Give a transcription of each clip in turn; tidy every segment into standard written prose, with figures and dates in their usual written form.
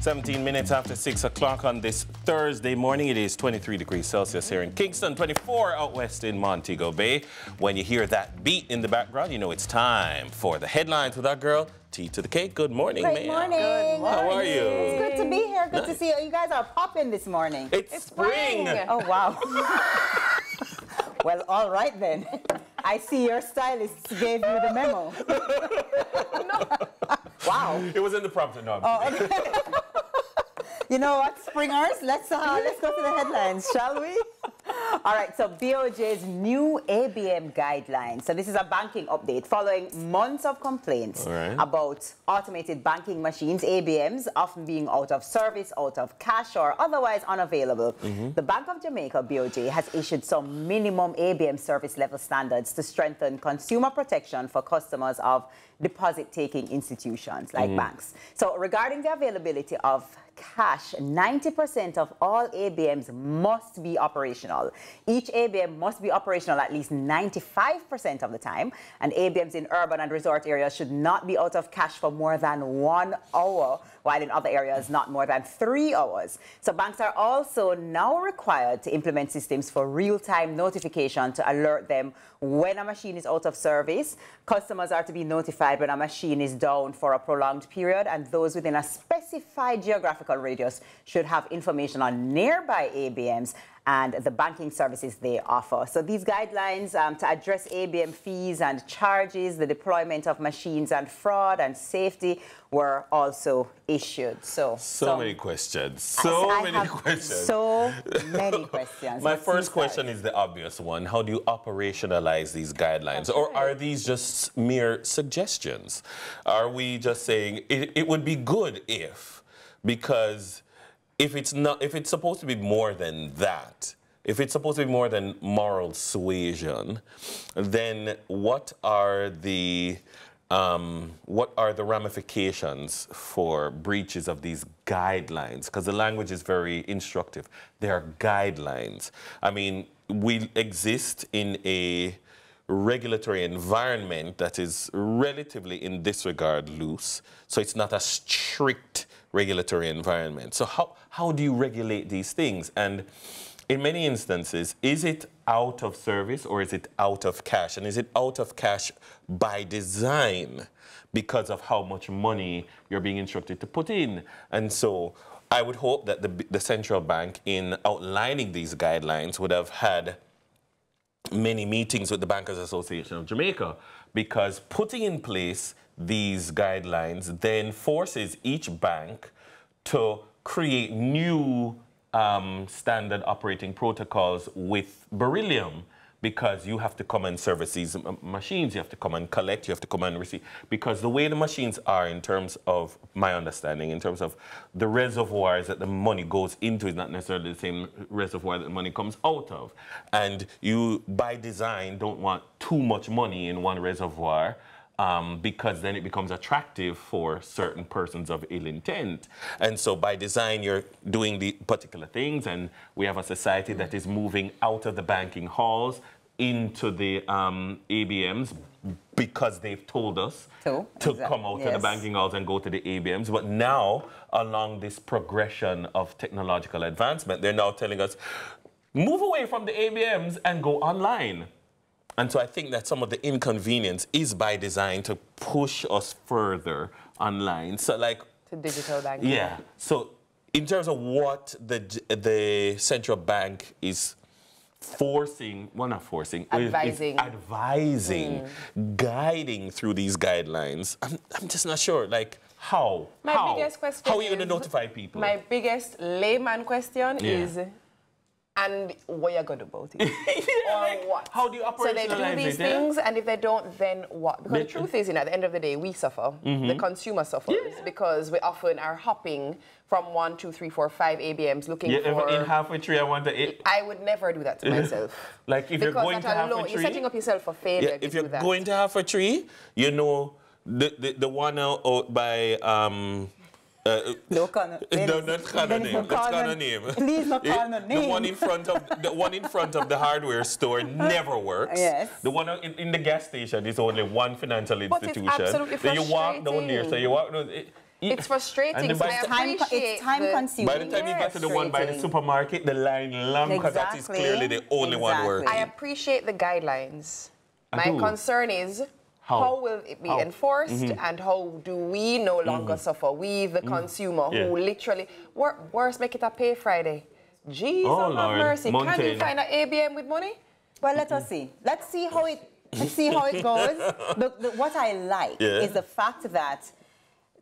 17 minutes after 6 o'clock on this Thursday morning. It is 23 degrees Celsius here in Kingston, 24 out west in Montego Bay. When you hear that beat in the background, you know it's time for the headlines with our girl, T to the K. Good morning, ma'am. Good morning. How are you? It's good to be here. Good to see you. You guys are popping this morning. It's spring. Oh, wow. Well, all right then. I see your stylist gave you the memo. Wow. It was in the prompter. No, okay. You know what, springers? Let's go to the headlines, shall we? All right, so BOJ's new ABM guidelines. So this is a banking update following months of complaints about automated banking machines, ABMs, often being out of service, out of cash, or otherwise unavailable. The Bank of Jamaica, BOJ, has issued some minimum ABM service level standards to strengthen consumer protection for customers of deposit-taking institutions like banks. So regarding the availability of cash, 90% of all ABMs must be operational. Each ABM must be operational at least 95% of the time, and ABMs in urban and resort areas should not be out of cash for more than 1 hour, while in other areas not more than 3 hours. So banks are also now required to implement systems for real-time notification to alert them when a machine is out of service. Customers are to be notified when a machine is down for a prolonged period, and those within a specified geographical radius should have information on nearby ABMs and the banking services they offer. So these guidelines to address ABM fees and charges, the deployment of machines and fraud and safety were also issued. So many questions. So many questions. My first question is the obvious one. How do you operationalize these guidelines? Or are these just mere suggestions? Are we just saying it would be good if, because if it's supposed to be more than that, if it's supposed to be more than moral suasion, then what are the ramifications for breaches of these guidelines? Because the language is very instructive. They are guidelines. I mean, we exist in a regulatory environment that is relatively, in this regard, loose. So it's not a strict regulatory environment. So how do you regulate these things? And in many instances, is it out of service or is it out of cash? And is it out of cash by design because of how much money you're being instructed to put in? And so I would hope that the central bank, in outlining these guidelines, would have had many meetings with the Bankers Association of Jamaica, because putting in place these guidelines then forces each bank to create new standard operating protocols with beryllium, because you have to come and service these machines, you have to come and collect, you have to come and receive. Because the way the machines are, in terms of my understanding, in terms of the reservoirs that the money goes into, is not necessarily the same reservoir that the money comes out of. And you, by design, don't want too much money in one reservoir, because then it becomes attractive for certain persons of ill intent. And so by design, you're doing the particular things, and we have a society that is moving out of the banking halls into the ABMs, because they've told us to come out of the banking halls and go to the ABMs. But now, along this progression of technological advancement, they're now telling us, move away from the ABMs and go online. And so I think that some of the inconvenience is by design to push us further online. So like to digital banking. Yeah. So in terms of what the central bank is forcing, well, not forcing, advising, guiding through these guidelines, I'm just not sure. Like how? Biggest question. How are you going to notify people? My biggest layman question is, and what are you going to do about it? Or what? How do you operationalize it? So they do these things, and if they don't, then what? Because the truth is, at the end of the day, we suffer. The consumer suffers because we often are hopping from 1, 2, 3, 4, 5 ABMs looking for... in halfway tree, I want to... I would never do that to myself. Like if you're going to half a tree... You're setting up yourself for failure if you're going to half a tree, you know, the one out by... no, not call a name. Let's call a name. Please not call a name. The one in front of the hardware store never works. Yes. The one in the gas station is only one financial institution. But it's absolutely frustrating. Then you walk down there, so you walk down. It's frustrating. And So by I the time- appreciate It's time consuming. By the time you get to the one by the Frustrating. supermarket, the line long, because that is Exactly. clearly the only one Exactly. working. I appreciate the guidelines. I My do. concern is how will it be How? enforced and how do we no longer suffer, we the consumer Yeah. who literally, worse, make it a pay Friday. Jesus Oh, have Lord. mercy. Can Mountain. you find an ABM with money? Well, let us see. Let's see how it goes. What I like Yeah. is the fact that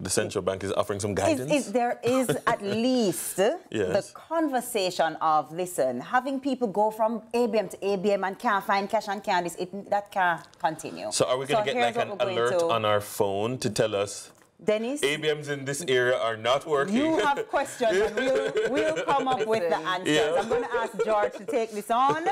The central bank is offering some guidance. there is at least the Yes. conversation of, listen, having people go from ABM to ABM and can't find cash and can't that can't continue. So are we going to get here's like an what we're going alert to- on our phone to tell us Dennis, ABMs in this area are not working? you have questions and we'll come up with the answers. Yeah. I'm going to ask George to take this on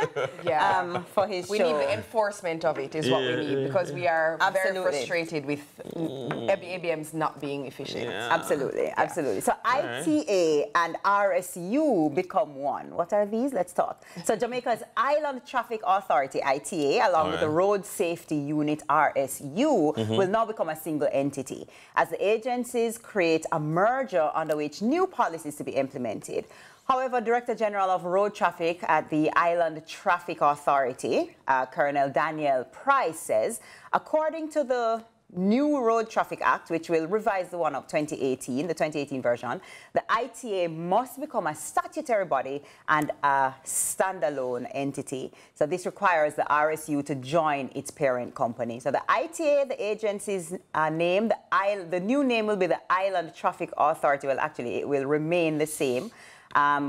for his We show. need the enforcement of it is what we need because we are very Absolutely. frustrated with ABMs not being efficient. Absolutely, absolutely. So ITA and RSU become one. What are these? Let's talk. So Jamaica's Island Traffic Authority, ITA, along with the Road Safety Unit, RSU, will now become a single entity as the agencies create a merger under which new policies to be implemented. However, Director General of Road Traffic at the Island Traffic Authority, Colonel Daniel Price, says, according to the new Road Traffic Act, which will revise the one of 2018, the 2018 version, the ITA must become a statutory body and a standalone entity. So this requires the RSU to join its parent company. So the ITA, the agency's name, the new name will be the Island Traffic Authority. Well, actually, it will remain the same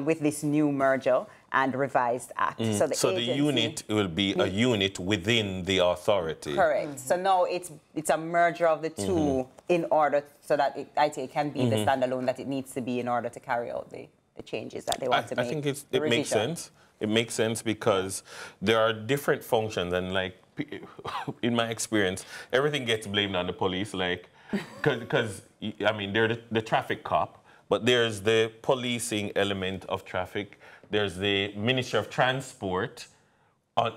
with this new merger and revised act. So the unit will be a unit within the authority. Correct. So now it's a merger of the two in order so that ITA can be the standalone that it needs to be in order to carry out the changes that they want to make. I think it makes sense. It makes sense because there are different functions, and like in my experience, everything gets blamed on the police. Like, because I mean they're the traffic cop, but there's the policing element of traffic. There's the Ministry of Transport,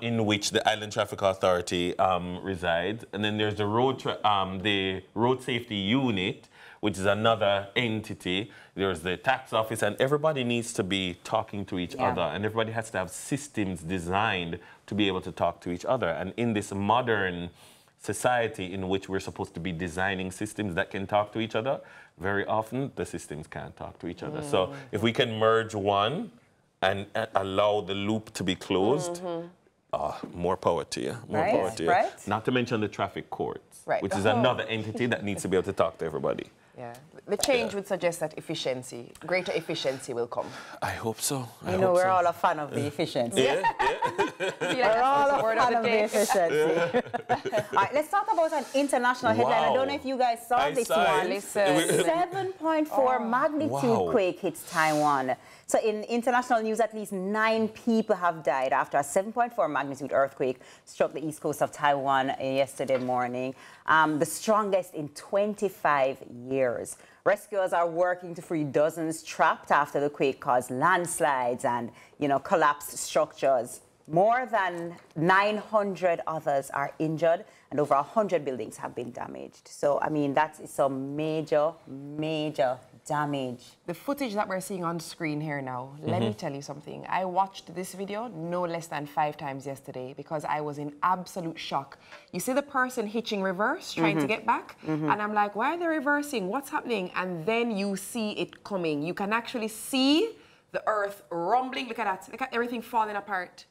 in which the Island Traffic Authority resides, and then there's the Road Safety Unit, which is another entity. There's the tax office, and everybody needs to be talking to each other, and everybody has to have systems designed to be able to talk to each other. And in this modern society in which we're supposed to be designing systems that can talk to each other, very often the systems can't talk to each other. So if we can merge one and allow the loop to be closed, more power to you. More power to you. Right. Not to mention the traffic courts, Right. which is another entity that needs to be able to talk to everybody. Yeah. The change would suggest that greater efficiency will come. I hope so. You know, we're all a fan of the efficiency. Yeah. We're all a fan of the efficiency. All right, let's talk about an international headline. I don't know if you guys saw this one. Listen. 7.4 magnitude quake hits Taiwan. So in international news, at least 9 people have died after a 7.4 magnitude earthquake struck the east coast of Taiwan yesterday morning, the strongest in 25 years. Rescuers are working to free dozens trapped after the quake caused landslides and, collapsed structures. More than 900 others are injured and over 100 buildings have been damaged. So, I mean, that is some major, major damage. The footage that we're seeing on screen here now, let me tell you something. I watched this video no less than 5 times yesterday because I was in absolute shock. You see the person hitching reverse, trying to get back, and I'm like, why are they reversing? What's happening? And then you see it coming. You can actually see the earth rumbling. Look at that. Look at everything falling apart.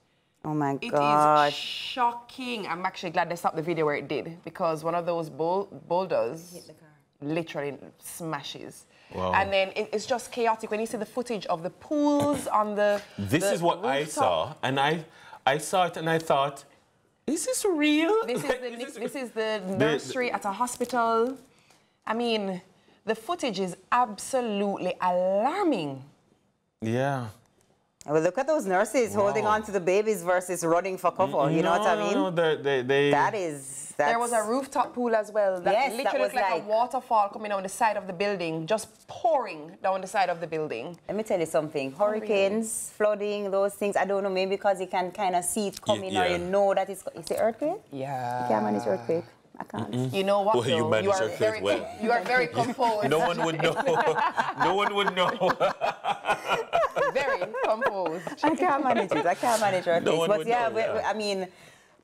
Oh my It God. is shocking. I'm actually glad they stopped the video where it did because one of those boulders literally smashes. Wow. And then it's just chaotic when you see the footage of the pools on the This is what rooftop. I saw, and I saw it and I thought, is this real? This is the nursery at a hospital. I mean, the footage is absolutely alarming. Yeah. Well, look at those nurses holding on to the babies versus running for cover. You know what I mean? No, That's There was a rooftop pool as well that Yes, that literally was looked like a like- waterfall coming down the side of the building, just pouring down the side of the building. Let me tell you something. Hurricanes, flooding, those things, I don't know, maybe because you can kind of see it coming or yeah. you know that it's an earthquake? Yeah. You can't manage earthquake. I can't. You know what, Well, you though? manage You are your very, faith well. you are very composed. No one would know. No one would know. Very composed. I can't manage it. I can't manage our No things. one But would yeah, know, I mean,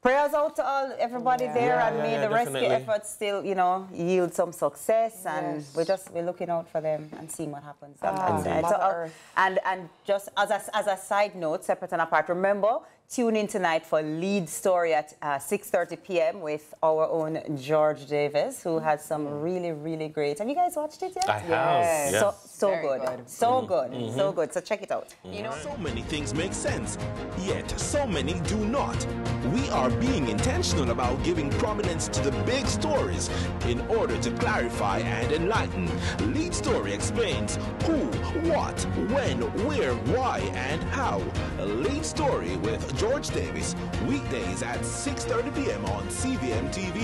prayers out to all everybody there, and may the rescue definitely. efforts still, you know, yield some success. And Yes. we're looking out for them and seeing what happens. Mother Earth. And just as a side note, separate and apart, remember, tune in tonight for Lead Story at 6:30 p.m. with our own George Davis, who has some really, really great. Have you guys watched it yet? I have. Yes. So Very good. good. So good. So good. So check it out. You know, So many things make sense, yet so many do not. We are being intentional about giving prominence to the big stories in order to clarify and enlighten. Lead Story explains who, what, when, where, why, and how. Lead Story with George Davis, weekdays at 6:30 p.m. on CVMTV.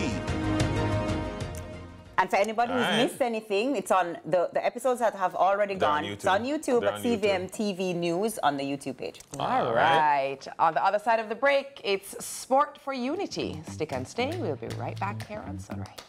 And for anybody who's Alright. missed anything, it's on the episodes that have already They're on gone. YouTube. It's on YouTube They're at on YouTube. CVMTV News on the YouTube page. all right. On the other side of the break, it's Sport for Unity. Stick and stay. We'll be right back here on Sunrise.